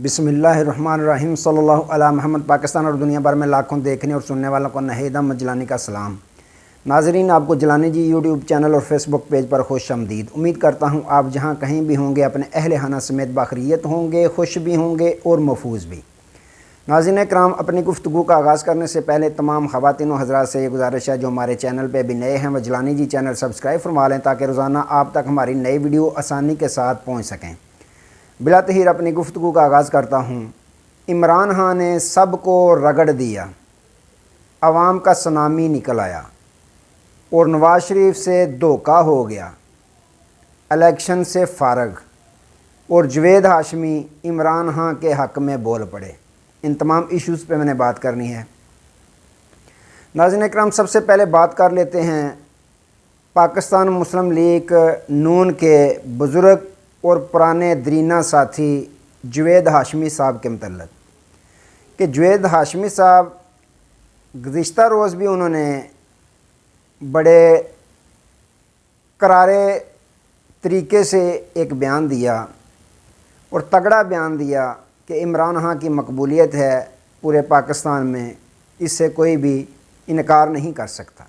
بسم اللہ الرحمن الرحیم صلی اللہ علی محمد۔ پاکستان اور دنیا بھر میں لاکھوں دیکھنے اور سننے والوں کو نہید احمد جیلانی کا سلام۔ ناظرین، آپ کو جیلانی جی یوٹیوب چینل اور فیس بک پیج پر خوش آمدید۔ امید کرتا ہوں آپ جہاں کہیں بھی ہوں گے اپنے اہل خانہ سمیت باخیریت ہوں گے، خوش بھی ہوں گے اور محفوظ بھی۔ ناظرین کرام، اپنی گفتگو کا آغاز کرنے سے پہلے تمام خواتین و حضرات سے یہ گزارش ہے جو ہمارے چینل پہ بھی نئے ہیں وہ جیلانی جی چینل سبسکرائب فرما لیں تاکہ روزانہ آپ تک ہماری نئی ویڈیو آسانی کے ساتھ پہنچ سکیں۔ بلا تحیر اپنی گفتگو کا آغاز کرتا ہوں۔ عمران خان نے سب کو رگڑ دیا، عوام کا سنامی نکل آیا اور نواز شریف سے دھوکہ ہو گیا، الیکشن سے فارغ، اور جوید ہاشمی عمران خان کے حق میں بول پڑے۔ ان تمام ایشوز پہ میں نے بات کرنی ہے۔ ناظرین اکرام، سب سے پہلے بات کر لیتے ہیں پاکستان مسلم لیگ نون کے بزرگ اور پرانے درینہ ساتھی جوید ہاشمی صاحب کے متعلق کہ جوید ہاشمی صاحب گزشتہ روز بھی انہوں نے بڑے کرارے طریقے سے ایک بیان دیا اور تگڑا بیان دیا کہ عمران خان کی مقبولیت ہے پورے پاکستان میں، اس سے کوئی بھی انکار نہیں کر سکتا۔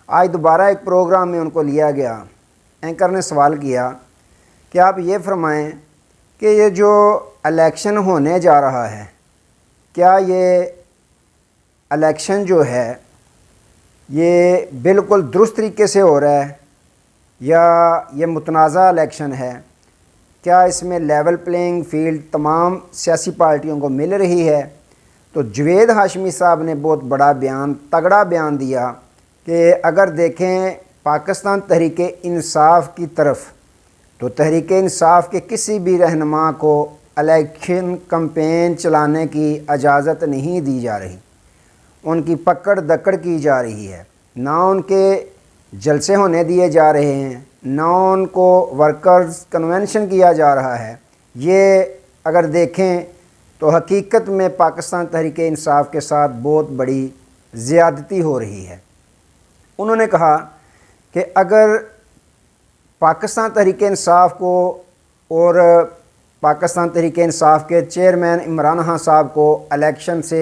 آج دوبارہ ایک پروگرام میں ان کو لیا گیا، اینکر نے سوال کیا کہ آپ یہ فرمائیں کہ یہ جو الیکشن ہونے جا رہا ہے، کیا یہ الیکشن جو ہے یہ بالکل درست طریقے سے ہو رہا ہے یا یہ متنازع الیکشن ہے؟ کیا اس میں لیول پلینگ فیلڈ تمام سیاسی پارٹیوں کو مل رہی ہے؟ تو جوید ہاشمی صاحب نے بہت بڑا بیان، تگڑا بیان دیا کہ اگر دیکھیں پاکستان تحریک انصاف کی طرف، تو تحریک انصاف کے کسی بھی رہنما کو الیکشن کمپین چلانے کی اجازت نہیں دی جا رہی، ان کی پکڑ دکڑ کی جا رہی ہے، نہ ان کے جلسے ہونے دیے جا رہے ہیں، نہ ان کو ورکرز کنونشن کیا جا رہا ہے۔ یہ اگر دیکھیں تو حقیقت میں پاکستان تحریک انصاف کے ساتھ بہت بڑی زیادتی ہو رہی ہے۔ انہوں نے کہا کہ اگر پاکستان تحریک انصاف کو اور پاکستان تحریک انصاف کے چیئرمین عمران خان صاحب کو الیکشن سے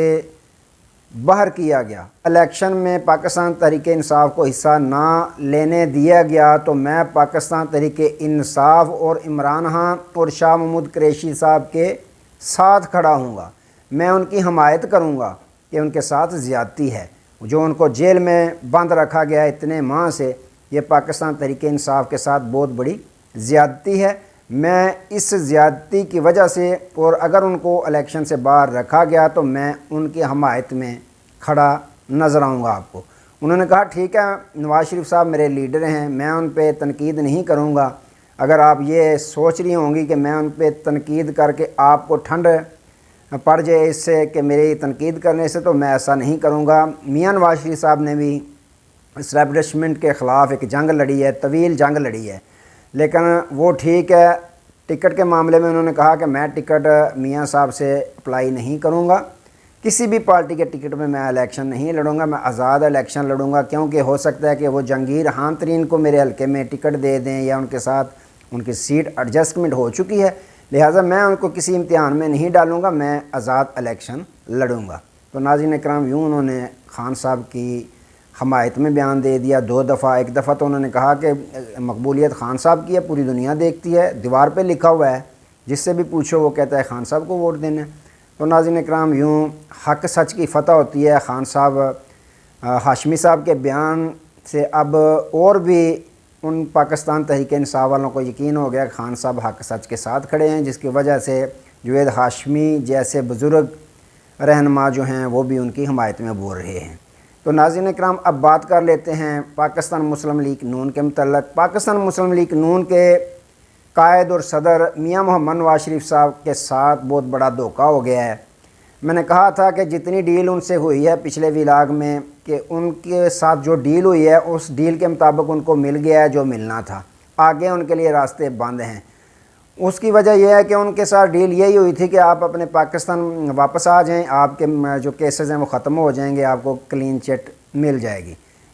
باہر کیا گیا، الیکشن میں پاکستان تحریک انصاف کو حصہ نہ لینے دیا گیا، تو میں پاکستان تحریک انصاف اور عمران خان اور شاہ محمود قریشی صاحب کے ساتھ کھڑا ہوں گا، میں ان کی حمایت کروں گا کہ ان کے ساتھ زیادتی ہے، جو ان کو جیل میں بند رکھا گیا اتنے ماہ سے، یہ پاکستان تحریک انصاف کے ساتھ بہت بڑی زیادتی ہے۔ میں اس زیادتی کی وجہ سے، اور اگر ان کو الیکشن سے باہر رکھا گیا تو میں ان کی حمایت میں کھڑا نظر آؤں گا آپ کو۔ انہوں نے کہا ٹھیک ہے، نواز شریف صاحب میرے لیڈر ہیں، میں ان پہ تنقید نہیں کروں گا۔ اگر آپ یہ سوچ رہی ہوں گی کہ میں ان پہ تنقید کر کے آپ کو ٹھنڈ پڑ جائے اس سے کہ میری تنقید کرنے سے، تو میں ایسا نہیں کروں گا۔ میاں نواز شریف صاحب نے بھی اسٹیبلشمنٹ کے خلاف ایک جنگ لڑی ہے، طویل جنگ لڑی ہے، لیکن وہ ٹھیک ہے۔ ٹکٹ کے معاملے میں انہوں نے کہا کہ میں ٹکٹ میاں صاحب سے اپلائی نہیں کروں گا، کسی بھی پارٹی کے ٹکٹ میں الیکشن نہیں لڑوں گا، میں آزاد الیکشن لڑوں گا، کیونکہ ہو سکتا ہے کہ وہ جہانگیر خان ترین کو میرے حلقے میں ٹکٹ دے دیں یا ان کے ساتھ ان کی سیٹ ایڈجسٹمنٹ ہو چکی ہے، لہٰذا میں ان کو کسی امتحان میں نہیں ڈالوں گا، میں آزاد الیکشن لڑوں گا۔ تو ناظرین اکرام، یوں انہوں نے خان صاحب کی حمایت میں بیان دے دیا دو دفعہ۔ ایک دفعہ تو انہوں نے کہا کہ مقبولیت خان صاحب کی ہے، پوری دنیا دیکھتی ہے، دیوار پہ لکھا ہوا ہے، جس سے بھی پوچھو وہ کہتا ہے خان صاحب کو ووٹ دینا ہے۔ تو ناظرین اکرام، یوں حق سچ کی فتح ہوتی ہے۔ خان صاحب ہاشمی صاحب کے بیان سے اب اور بھی ان پاکستان تحریک انصاف والوں کو یقین ہو گیا کہ خان صاحب حق سچ کے ساتھ کھڑے ہیں، جس کی وجہ سے جوید ہاشمی جیسے بزرگ رہنما جو ہیں وہ بھی ان کی حمایت میں بول رہے ہیں۔ تو ناظرین اکرام، اب بات کر لیتے ہیں پاکستان مسلم لیگ نون کے متعلق۔ پاکستان مسلم لیگ نون کے قائد اور صدر میاں محمد نواز شریف صاحب کے ساتھ بہت بڑا دھوکہ ہو گیا ہے۔ میں نے کہا تھا کہ جتنی ڈیل ان سے ہوئی ہے پچھلے ولاگ میں، کہ ان کے ساتھ جو ڈیل ہوئی ہے اس ڈیل کے مطابق ان کو مل گیا ہے جو ملنا تھا، آگے ان کے لیے راستے بند ہیں۔ اس کی وجہ یہ ہے کہ ان کے ساتھ ڈیل یہی ہوئی تھی کہ آپ اپنے پاکستان واپس آ جائیں، آپ کے جو کیسز ہیں وہ ختم ہو جائیں گے، آپ کو کلین چٹ مل جائے گی۔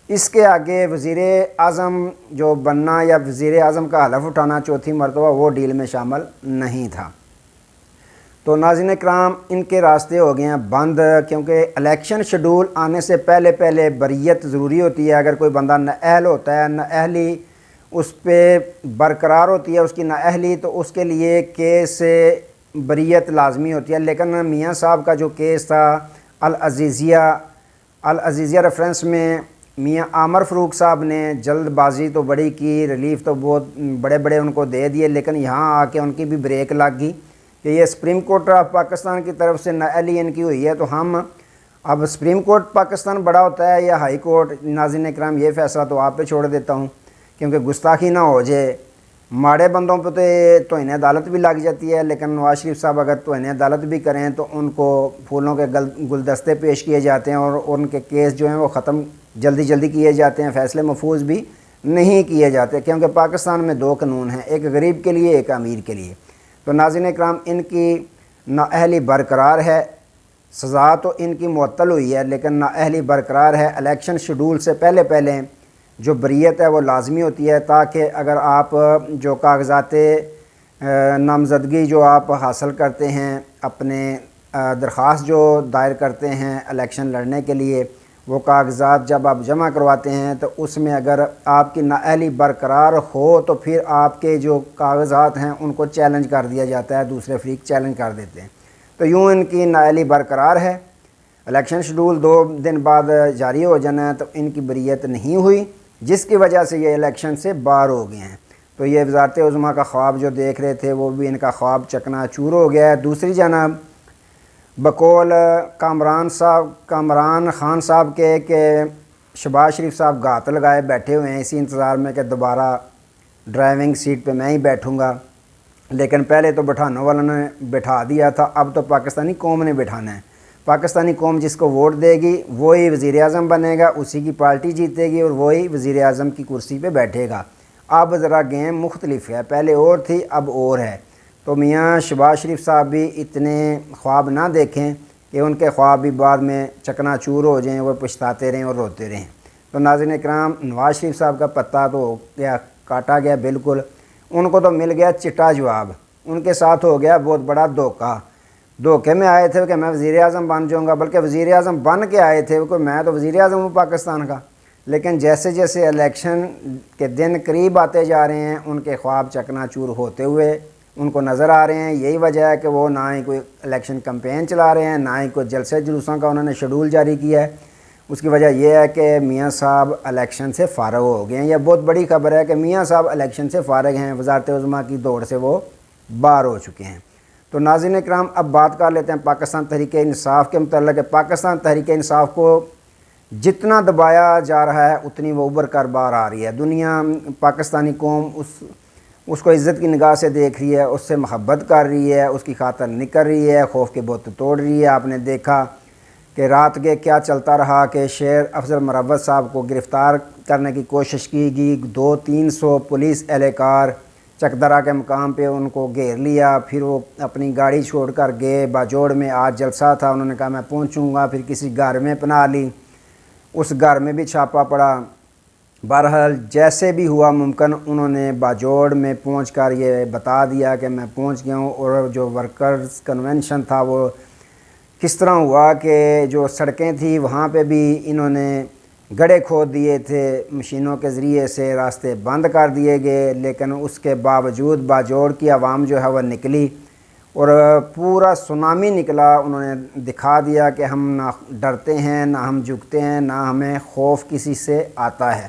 اس کے آگے وزیر اعظم جو بننا یا وزیر اعظم کا حلف اٹھانا چوتھی مرتبہ وہ ڈیل میں شامل نہیں تھا۔ تو ناظرین کرام ان کے راستے ہو گئے ہیں بند، کیونکہ الیکشن شیڈول آنے سے پہلے پہلے بریت ضروری ہوتی ہے۔ اگر کوئی بندہ نااہل ہوتا ہے، نااہلی اس پہ برقرار ہوتی ہے، اس کی نااہلی، تو اس کے لیے کیس سے بریت لازمی ہوتی ہے۔ لیکن میاں صاحب کا جو کیس تھا العزیزیہ ریفرنس میں، میاں عامر فاروق صاحب نے جلد بازی تو بڑی کی، ریلیف تو بہت بڑے بڑے ان کو دے دیے، لیکن یہاں آ کے ان کی بھی بریک لگ گئی کہ یہ سپریم کورٹ آف پاکستان کی طرف سے نااہلی ان کی ہوئی ہے، تو ہم اب سپریم کورٹ پاکستان بڑا ہوتا ہے یا ہائی کورٹ؟ ناظرین کرام یہ فیصلہ تو آپ پہ چھوڑ دیتا ہوں، کیونکہ گستاخی نہ ہو جائے۔ ماڑے بندوں پہ تو توہین عدالت بھی لگ جاتی ہے، لیکن نواز شریف صاحب اگر توہین عدالت بھی کریں تو ان کو پھولوں کے گلدستے پیش کیے جاتے ہیں، اور ان کے کیس جو ہیں وہ ختم جلدی جلدی کیے جاتے ہیں، فیصلے محفوظ بھی نہیں کیے جاتے، کیونکہ پاکستان میں دو قانون ہیں، ایک غریب کے لیے، ایک امیر کے لیے۔ تو ناظرین کرام ان کی نااہلی برقرار ہے، سزا تو ان کی معطل ہوئی ہے، لیکن نااہلی برقرار ہے۔ الیکشن شیڈول سے پہلے پہلے جو بریت ہے وہ لازمی ہوتی ہے، تاکہ اگر آپ جو کاغذات نامزدگی جو آپ حاصل کرتے ہیں، اپنے درخواست جو دائر کرتے ہیں الیکشن لڑنے کے لیے، وہ کاغذات جب آپ جمع کرواتے ہیں تو اس میں اگر آپ کی نااہلی برقرار ہو تو پھر آپ کے جو کاغذات ہیں ان کو چیلنج کر دیا جاتا ہے، دوسرے فریق چیلنج کر دیتے ہیں۔ تو یوں ان کی نااہلی برقرار ہے۔ الیکشن شیڈول 2 دن بعد جاری ہو جانا ہے، تو ان کی بریت نہیں ہوئی، جس کی وجہ سے یہ الیکشن سے باہر ہو گئے ہیں۔ تو یہ وزارت عظمیٰ کا خواب جو دیکھ رہے تھے وہ بھی ان کا خواب چکنا چور ہو گیا ہے۔ دوسری جانب بقول کامران خان صاحب کے کہ شہباز شریف صاحب گھات لگائے بیٹھے ہوئے ہیں اسی انتظار میں کہ دوبارہ ڈرائیونگ سیٹ پہ میں ہی بیٹھوں گا، لیکن پہلے تو بٹھانے والوں نے بٹھا دیا تھا، اب تو پاکستانی قوم نے بٹھانا ہے۔ پاکستانی قوم جس کو ووٹ دے گی وہی وزیر اعظم بنے گا، اسی کی پارٹی جیتے گی اور وہی وزیر اعظم کی کرسی پہ بیٹھے گا۔ اب ذرا گیم مختلف ہے، پہلے اور تھی اب اور ہے۔ تو میاں شہباز شریف صاحب بھی اتنے خواب نہ دیکھیں کہ ان کے خواب بھی بعد میں چکنا چور ہو جائیں، وہ پچھتاتے رہیں اور روتے رہیں۔ تو ناظرین اکرام، نواز شریف صاحب کا پتہ تو ہو گیا، کاٹا گیا بالکل، ان کو تو مل گیا چٹا جواب، ان کے ساتھ ہو گیا بہت بڑا دھوکے میں آئے تھے کہ میں وزیر اعظم بن جاؤں گا، بلکہ وزیر اعظم بن کے آئے تھے کہ میں تو وزیر اعظم ہوں پاکستان کا، لیکن جیسے جیسے الیکشن کے دن قریب آتے جا رہے ہیں ان کے خواب چکنا چور ہوتے ہوئے ان کو نظر آ رہے ہیں۔ یہی وجہ ہے کہ وہ نہ ہی کوئی الیکشن کمپین چلا رہے ہیں، نہ ہی کوئی جلسے جلوسوں کا انہوں نے شیڈول جاری کیا ہے۔ اس کی وجہ یہ ہے کہ میاں صاحب الیکشن سے فارغ ہو گئے ہیں۔ یہ بہت بڑی خبر ہے کہ میاں صاحب الیکشن سے فارغ ہیں، وزارت عظمیٰ کی دوڑ سے وہ باہر ہو چکے ہیں۔ تو ناظرین اکرام، اب بات کر لیتے ہیں پاکستان تحریک انصاف کے متعلق۔ پاکستان تحریک انصاف کو جتنا دبایا جا رہا ہے اتنی وہ ابھر کر باہر آ رہی ہے۔ دنیا، پاکستانی قوم اس کو عزت کی نگاہ سے دیکھ رہی ہے، اس سے محبت کر رہی ہے، اس کی خاطر نکل رہی ہے، خوف کے بت توڑ رہی ہے۔ آپ نے دیکھا کہ رات کے کیا چلتا رہا کہ شیر افضل مروت صاحب کو گرفتار کرنے کی کوشش کی گئی، 200-300 پولیس اہلکار چکدرہ کے مقام پہ ان کو گھیر لیا، پھر وہ اپنی گاڑی چھوڑ کر گئے باجوڑ میں۔ آج جلسہ تھا، انہوں نے کہا میں پہنچوں گا، پھر کسی گھر میں پناہ لی، اس گھر میں بھی چھاپا پڑا۔ بہرحال جیسے بھی ہوا ممکن انہوں نے باجوڑ میں پہنچ کر یہ بتا دیا کہ میں پہنچ گیا ہوں، اور جو ورکرز کنونشن تھا وہ کس طرح ہوا کہ جو سڑکیں تھیں وہاں پہ بھی انہوں نے گڑھے کھود دیے تھے، مشینوں کے ذریعے سے راستے بند کر دیے گئے، لیکن اس کے باوجود باجوڑ کی عوام جو ہے وہ نکلی اور پورا سونامی نکلا۔ انہوں نے دکھا دیا کہ ہم نہ ڈرتے ہیں، نہ ہم جھکتے ہیں، نہ ہمیں خوف کسی سے آتا ہے۔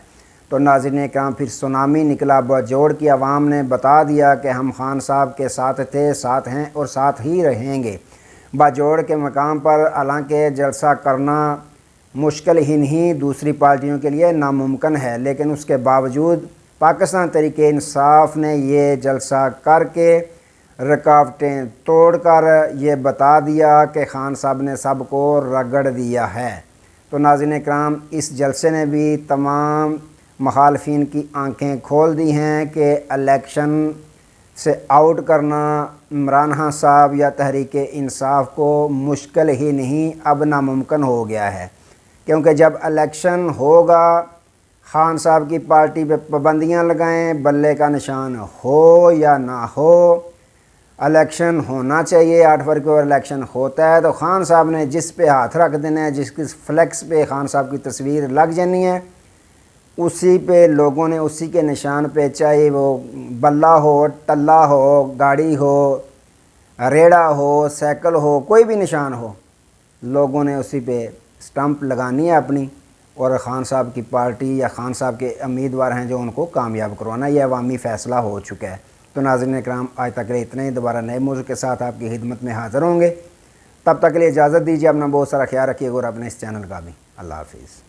تو ناظرین کرام، پھر سونامی نکلا، باجوڑ کی عوام نے بتا دیا کہ ہم خان صاحب کے ساتھ تھے، ساتھ ہیں اور ساتھ ہی رہیں گے۔ باجوڑ کے مقام پر حالانکہ جلسہ کرنا مشکل ہی نہیں، دوسری پارٹیوں کے لیے ناممکن ہے، لیکن اس کے باوجود پاکستان تحریک انصاف نے یہ جلسہ کر کے رکاوٹیں توڑ کر یہ بتا دیا کہ خان صاحب نے سب کو رگڑ دیا ہے۔ تو ناظرین کرام، اس جلسے نے بھی تمام مخالفین کی آنکھیں کھول دی ہیں کہ الیکشن سے آؤٹ کرنا عمران خان صاحب یا تحریک انصاف کو مشکل ہی نہیں، اب ناممکن ہو گیا ہے، کیونکہ جب الیکشن ہوگا خان صاحب کی پارٹی پہ پابندیاں لگائیں، بلے کا نشان ہو یا نہ ہو، الیکشن ہونا چاہیے، 8 فروری کو الیکشن ہوتا ہے تو خان صاحب نے جس پہ ہاتھ رکھ دینا ہے، جس کی فلیکس پہ خان صاحب کی تصویر لگ جانی ہے، اسی پہ لوگوں نے اسی کے نشان پہ، چاہے وہ بلہ ہو، ٹلہ ہو، گاڑی ہو، ریڑا ہو، سائیکل ہو، کوئی بھی نشان ہو، لوگوں نے اسی پہ سٹمپ لگانی ہے اپنی، اور خان صاحب کی پارٹی یا خان صاحب کے امیدوار ہیں جو ان کو کامیاب کروانا، یہ عوامی فیصلہ ہو چکا ہے۔ تو ناظرین اکرام، آج تک کے اتنے ہی، دوبارہ نئے موضوع کے ساتھ آپ کی خدمت میں حاضر ہوں گے، تب تک کے لیے اجازت دیجیے، اپنا بہت سارا خیال رکھیے گا اور اپنے اس چینل کا بھی۔ اللہ حافظ۔